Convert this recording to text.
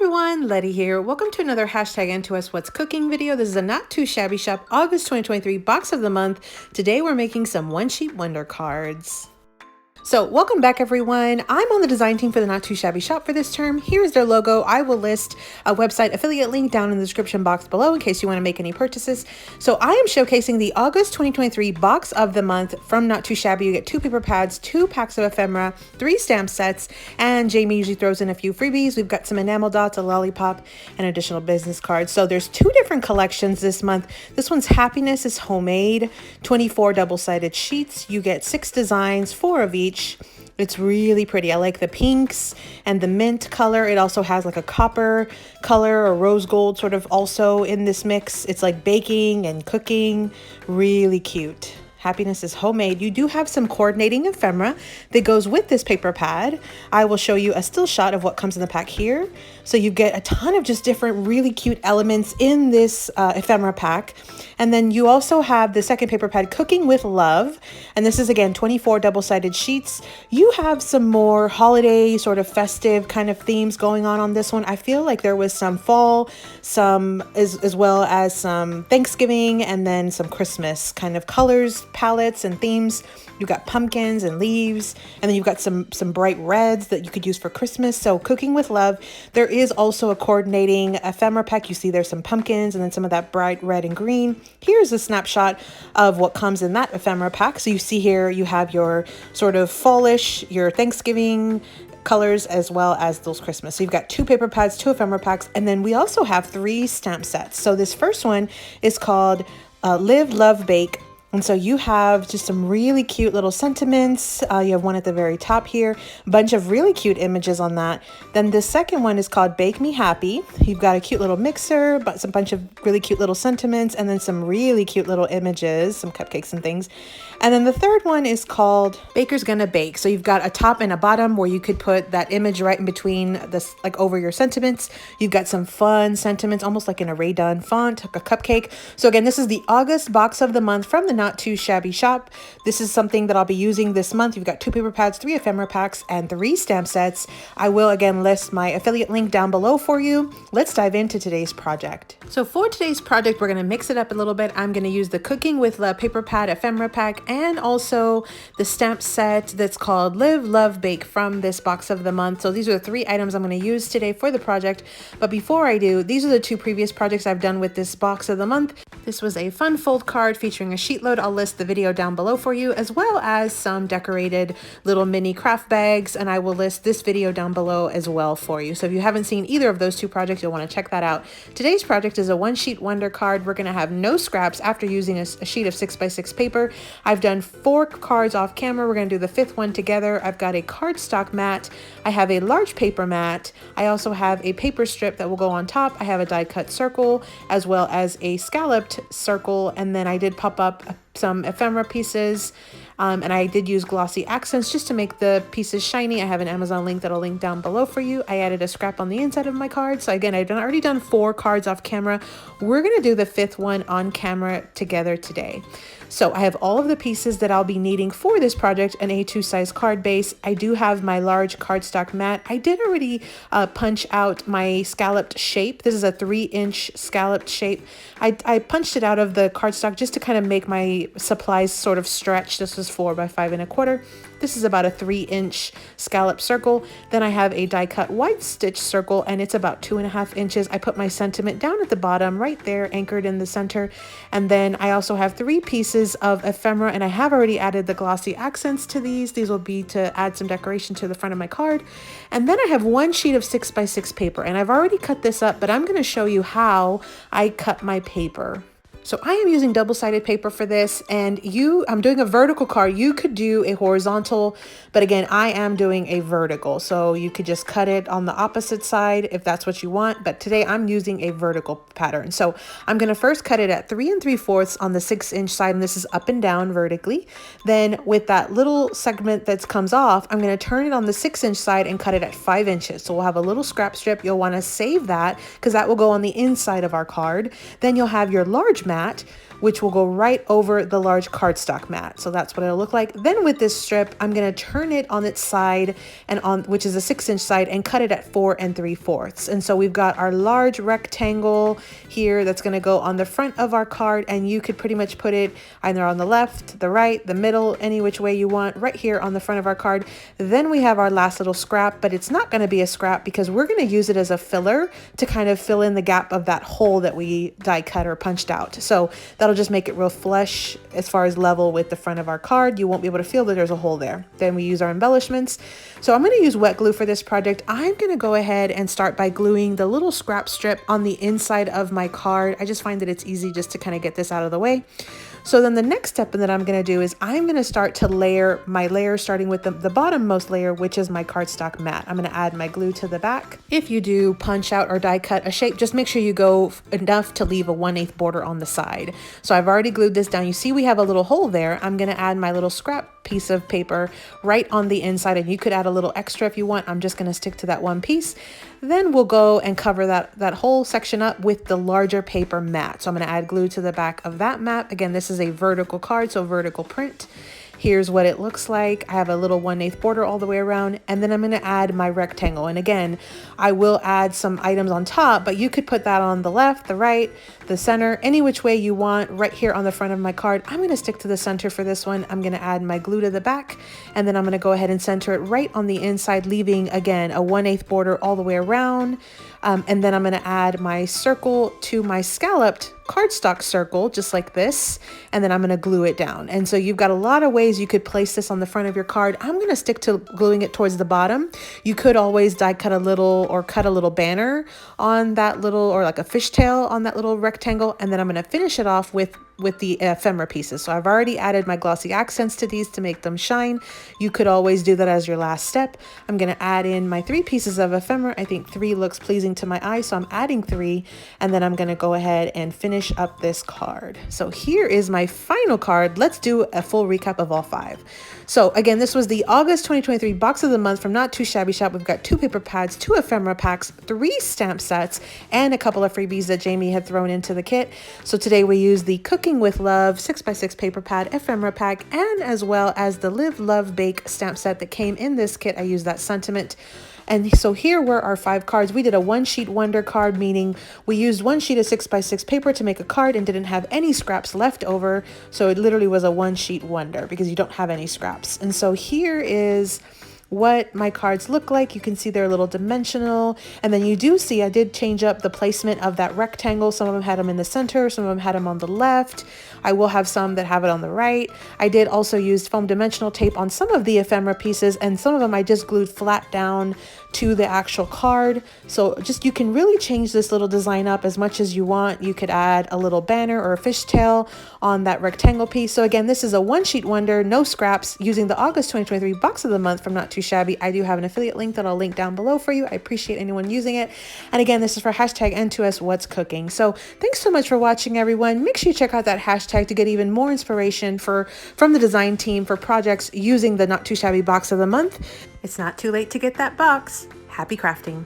everyone, Letty here. Welcome to another hashtag N2S What's Cooking video. This is a not too shabby shop August 2023 box of the month. Today we're making some one sheet wonder cards. So welcome back everyone. I'm on the design team for the Not Too Shabby Shop for this term. Here's their logo. I will list a website affiliate link down in the description box below in case you want to make any purchases. So I am showcasing the August 2023 box of the month from Not Too Shabby. You get 2 paper pads, 2 packs of ephemera, 3 stamp sets, and Jamie usually throws in a few freebies. We've got some enamel dots, a lollipop, and additional business cards. So there's 2 different collections this month. This one's Happiness is Homemade, 24 double-sided sheets. You get 6 designs, 4 of each. It's really pretty. I like the pinks and the mint color. It also has like a copper color or rose gold sort of also in this mix. It's like baking and cooking. Really cute. Happiness is Homemade. You do have some coordinating ephemera that goes with this paper pad. I will show you a still shot of what comes in the pack here. So you get a ton of just different really cute elements in this ephemera pack. And then you also have the second paper pad, Cooking with Love. And this is again 24 double-sided sheets. You have some more holiday sort of festive kind of themes going on this one. I feel like there was some fall, some as well as some Thanksgiving, and then some Christmas kind of colors, palettes and themes. You've got pumpkins and leaves, and then you've got some bright reds that you could use for Christmas. So Cooking with Love. There is also a coordinating ephemera pack. You see there's some pumpkins and then some of that bright red and green. Here's a snapshot of what comes in that ephemera pack. So you see here you have your sort of fallish, your Thanksgiving colors, as well as those Christmas. So you've got 2 paper pads, 2 ephemera packs, and then we also have 3 stamp sets. So this first one is called Live.Love.Bake. And so you have just some really cute little sentiments. You have one at the very top here, a bunch of really cute images on that. Then the second one is called Bake Me Happy. You've got a cute little mixer, but some bunch of really cute little sentiments, and then some really cute little images, some cupcakes and things. And then the third one is called Baker's Gonna Bake. So you've got a top and a bottom where you could put that image right in between this, like over your sentiments. You've got some fun sentiments, almost like in a Ray Dunn font, like a cupcake. So again, this is the August box of the month from the Not Too Shabby Shop. This is something that I'll be using this month. You've got 2 paper pads, 3 ephemera packs, and 3 stamp sets. I will again list my affiliate link down below for you. Let's dive into today's project. So for today's project, we're going to mix it up a little bit. I'm going to use the Cooking with Love paper pad ephemera pack and also the stamp set that's called Live.Love.Bake from this box of the month. So these are the 3 items I'm going to use today for the project. But before I do, these are the 2 previous projects I've done with this box of the month. This was a fun fold card featuring a sheet load. I'll list the video down below for you, as well as some decorated little mini craft bags, and I will list this video down below as well for you. So if you haven't seen either of those 2 projects, you'll want to check that out. Today's project is a one sheet wonder card. We're going to have no scraps after using a sheet of 6x6 paper. I've done 4 cards off camera. We're going to do the 5th one together. I've got a cardstock mat. I have a large paper mat. I also have a paper strip that will go on top. I have a die cut circle as well as a scalloped circle, and then I did pop up some ephemera pieces, and I did use glossy accents just to make the pieces shiny. I have an Amazon link that I'll link down below for you. I added a scrap on the inside of my card. So again, I've already done 4 cards off camera. We're going to do the 5th one on camera together today. So I have all of the pieces that I'll be needing for this project, an A2 size card base. I do have my large cardstock mat. I did already punch out my scalloped shape. This is a 3-inch scalloped shape. I punched it out of the cardstock just to kind of make my supplies sort of stretch. This was 4 by 5 1/4. This is about a 3-inch scallop circle. Then I have a die cut white stitch circle, and it's about 2.5 inches. I put my sentiment down at the bottom right there, anchored in the center. And then I also have 3 pieces of ephemera, and I have already added the glossy accents to these. These will be to add some decoration to the front of my card. And then I have 1 sheet of 6x6 paper, and I've already cut this up, but I'm going to show you how I cut my paper. So I am using double-sided paper for this, and I'm doing a vertical card. You could do a horizontal, but again, I am doing a vertical. So you could just cut it on the opposite side if that's what you want. But today I'm using a vertical pattern. So I'm going to first cut it at 3 3/4 on the 6-inch side, and this is up and down vertically. Then with that little segment that comes off, I'm going to turn it on the 6-inch side and cut it at 5 inches. So we'll have a little scrap strip. You'll want to save that because that will go on the inside of our card. Then you'll have your large mat mat, which will go right over the large cardstock mat. So that's what it'll look like. Then with this strip, I'm gonna turn it on its side and on, which is a 6-inch side, and cut it at 4 3/4. And so we've got our large rectangle here that's gonna go on the front of our card, and you could pretty much put it either on the left, the right, the middle, any which way you want, right here on the front of our card. Then we have our last little scrap, but it's not gonna be a scrap because we're gonna use it as a filler to kind of fill in the gap of that hole that we die cut or punched out. So that'll just make it real flush as far as level with the front of our card. You won't be able to feel that there's a hole there. Then we use our embellishments. So I'm going to use wet glue for this project. I'm going to go ahead and start by gluing the little scrap strip on the inside of my card. I just find that it's easy just to kind of get this out of the way. So then the next step that I'm going to do is I'm going to start to layer my layers, starting with the bottommost layer, which is my cardstock mat. I'm going to add my glue to the back. If you do punch out or die cut a shape, just make sure you go enough to leave a 1/8 border on the side. So I've already glued this down. You see we have a little hole there. I'm going to add my little scrap piece of paper right on the inside, and you could add a little extra if you want. I'm just going to stick to that one piece. Then we'll go and cover that whole section up with the larger paper mat. So I'm going to add glue to the back of that mat. Again, this is a vertical card, so vertical print. Here's what it looks like. I have a little 1/8 border all the way around, and then I'm going to add my rectangle. And again, I will add some items on top, but you could put that on the left, the right, the center, any which way you want. Right here on the front of my card, I'm going to stick to the center for this one. I'm going to add my glue to the back, and then I'm going to go ahead and center it right on the inside, leaving again a 1/8 border all the way around. And then I'm going to add my circle to my scalloped cardstock circle, just like this, and then I'm going to glue it down. And so you've got a lot of ways you could place this on the front of your card. I'm going to stick to gluing it towards the bottom. You could always die cut a little or cut a little banner on that little, or like a fishtail on that little rectangle, and then I'm going to finish it off with the ephemera pieces. So I've already added my glossy accents to these to make them shine. You could always do that as your last step. I'm going to add in my 3 pieces of ephemera. I think 3 looks pleasing to my eye, so I'm adding 3, and then I'm going to go ahead and finish up this card. So here is my final card. Let's do a full recap of all 5. So again, this was the August 2023 box of the month from Not Too Shabby Shop. We've got 2 paper pads, 2 ephemera packs, 3 stamp sets, and a couple of freebies that Jamie had thrown into the kit. So today we use the Cooking with Love 6x6 paper pad ephemera pack, and as well as the Live.Love.Bake stamp set that came in this kit. I used that sentiment. And so here were our 5 cards. We did a 1-sheet wonder card, meaning we used 1 sheet of 6x6 paper to make a card and didn't have any scraps left over. So it literally was a 1-sheet wonder because you don't have any scraps. And so here is what my cards look like. You can see they're a little dimensional, and then you do see I did change up the placement of that rectangle. Some of them had them in the center, some of them had them on the left. I will have some that have it on the right. I did also use foam dimensional tape on some of the ephemera pieces, and some of them I just glued flat down to the actual card. So just, you can really change this little design up as much as you want. You could add a little banner or a fishtail on that rectangle piece. So again, this is a 1-sheet wonder, no scraps, using the August 2023 box of the month from Not Too Shabby. I do have an affiliate link that I'll link down below for you. I appreciate anyone using it. And again, this is for hashtag N2S What's Cooking. So thanks so much for watching, everyone. Make sure you check out that hashtag to get even more inspiration from the design team for projects using the Not Too Shabby box of the month. It's not too late to get that box. Happy crafting.